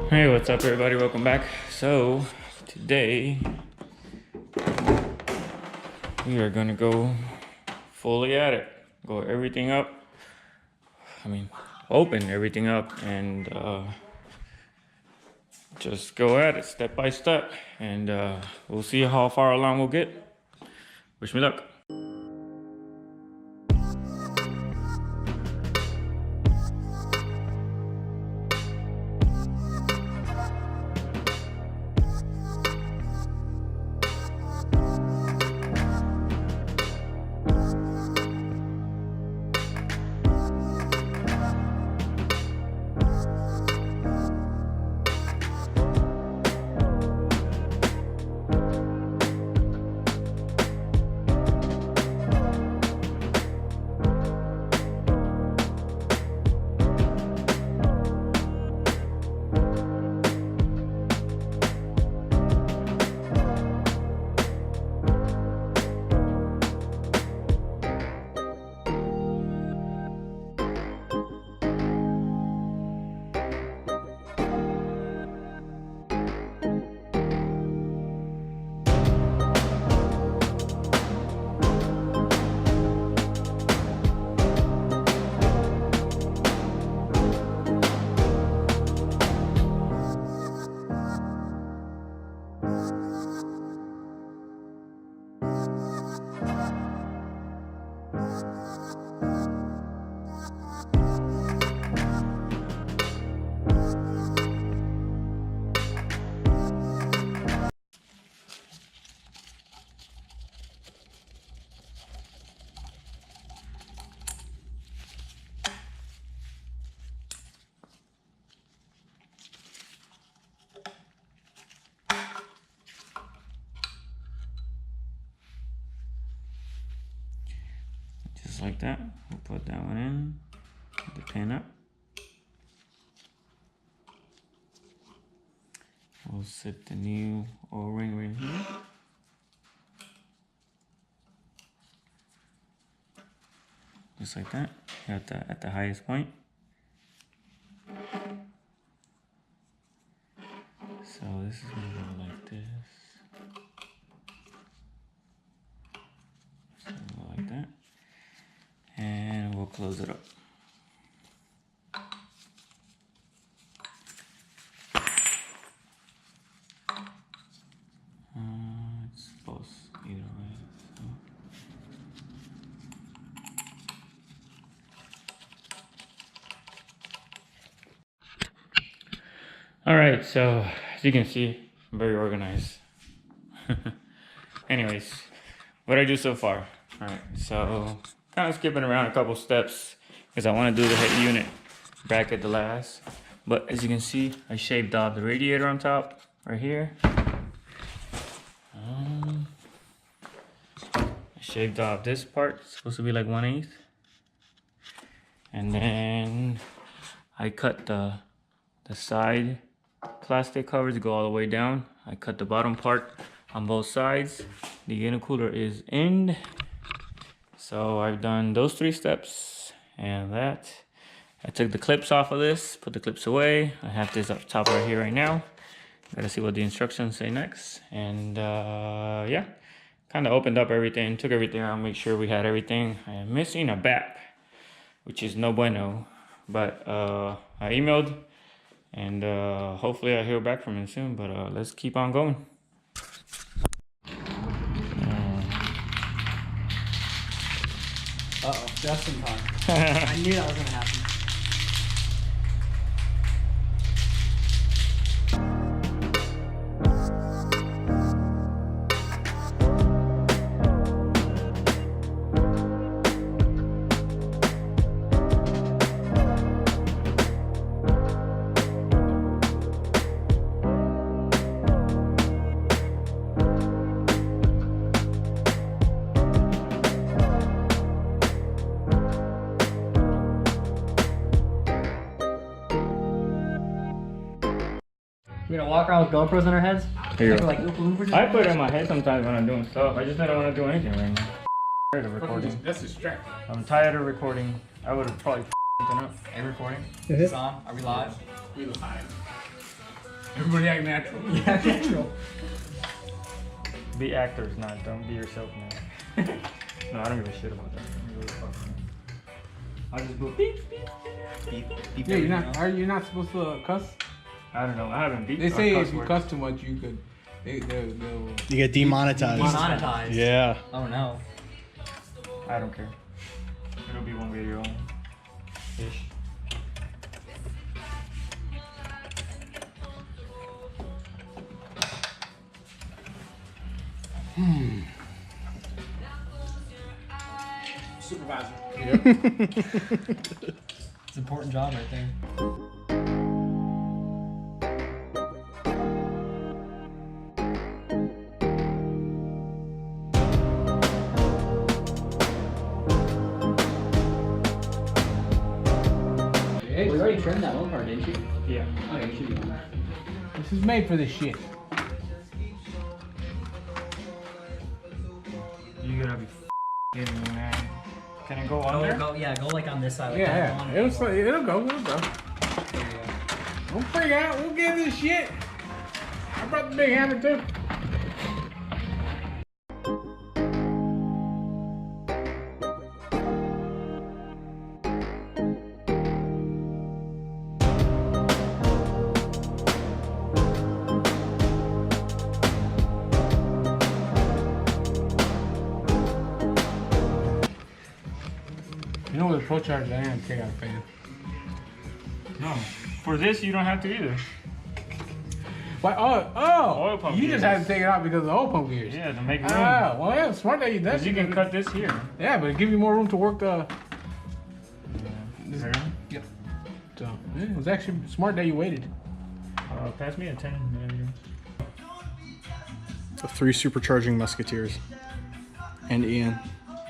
Hey, what's up everybody, welcome back. So today we are gonna go fully at it, go everything up, open everything up and just go at it step by step, and we'll see how far along we'll get. Wish me luck. Just like that, we'll put that one in, put the pin up. We'll set the new O-ring right here. Just like that, at the highest point. So this is gonna go like this. So go like that. And we'll close it up. It's both either way. So. All right, so as you can see, I'm very organized. Anyways, what I do so far. All right, so kind of skipping around a couple steps because I want to do the head unit bracket the last. But as you can see, I shaved off the radiator on top right here. I shaved off this part, it's supposed to be like 1/8. And then I cut the side plastic covers to go all the way down. I cut the bottom part on both sides. The intercooler is in. So I've done those 3 steps and that. I took the clips off of this, put the clips away. I have this up top right here right now. Gotta see what the instructions say next. And yeah, kind of opened up everything, took everything out, make sure we had everything. I am missing a BAP, which is no bueno. But I emailed, and hopefully I hear back from him soon. But let's keep on going. Uh-oh, just in time. I knew that was gonna happen. We're gonna walk around with GoPros on our heads? Here. Like, I put it in my head sometimes when I'm doing stuff. I just don't want to do anything right now. I'm tired of recording. That's a strap. I'm tired of recording. I would have probably something up. Are you recording? Is this on? Are we live? We live. Everybody act natural. Yeah, natural. Be actors, don't be yourself, man. No, I don't give a shit about that. Really fucking- I'll just go beep, beep, beep. Yeah, you're not. Are you not supposed to cuss? I don't know. I haven't beat. They say cuss if you words. cuss too much, you could. They'll You get demonetized. Demonetized. Yeah. Oh no. I don't care. It'll be one video. Ish. Supervisor. Yep. It's an important job right there. Hey, We already trimmed that one part, didn't you? Yeah. Oh, you should be fine. this is made for this shit. You gotta be kidding me, man. Can it go Go, under? go, yeah, go like on this side. Like Yeah, that yeah. one. It'll go. It'll go. There you go. Don't freak out. We'll get this shit. I brought the big hammer too. You know, with the Pro Charger, I am take out a fan. No. For this, you don't have to either. Why? Oil pump You gears. just had to take it out because of the oil pump gears. Yeah, to make room. Ah, well, yeah, smart that you did. Because you can cut this here. Yeah, but it give you more room to work the. There. Yep. So yeah, it was actually smart that you waited. Pass me a 10. Maybe. The 3 supercharging musketeers. And Ian.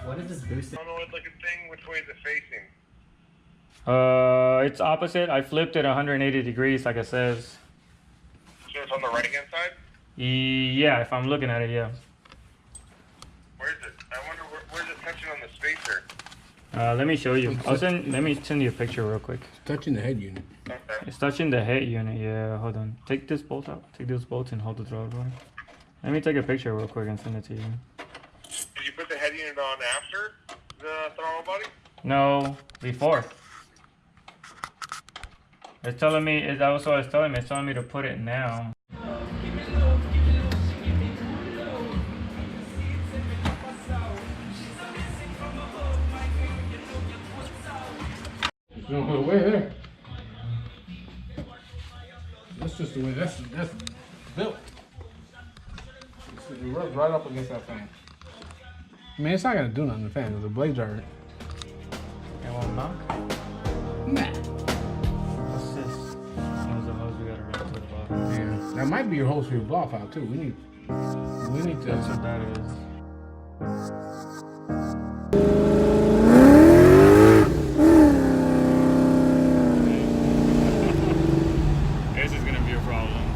What is this boosted? I don't know what looking thing. Which way is it facing? It's opposite. I flipped it 180 degrees, like it says. So it's on the right hand side? Yeah, if I'm looking at it, yeah. Where is it? I wonder where's it touching on the spacer? Let me show you. Let me send you a picture real quick. Touching the head unit. Okay. It's touching the head unit. Yeah, hold on. Take this bolt out. Take those bolts and hold the throttle. Let me take a picture real quick and send it to you. Did you put the head unit on after the throttle body? No, before. It's telling me. That was what it's telling me. It's telling me to put it now. No, put it way there. That's just the way that's built. It rubs right up against that fan. I mean, it's not gonna do nothing to the fan. The blades are. It won't knock. Nah. What's this? What's the hose we gotta run to the bottom? Yeah, that might be your hose for your blow file too. We need to. That's what that is. This is gonna be a problem.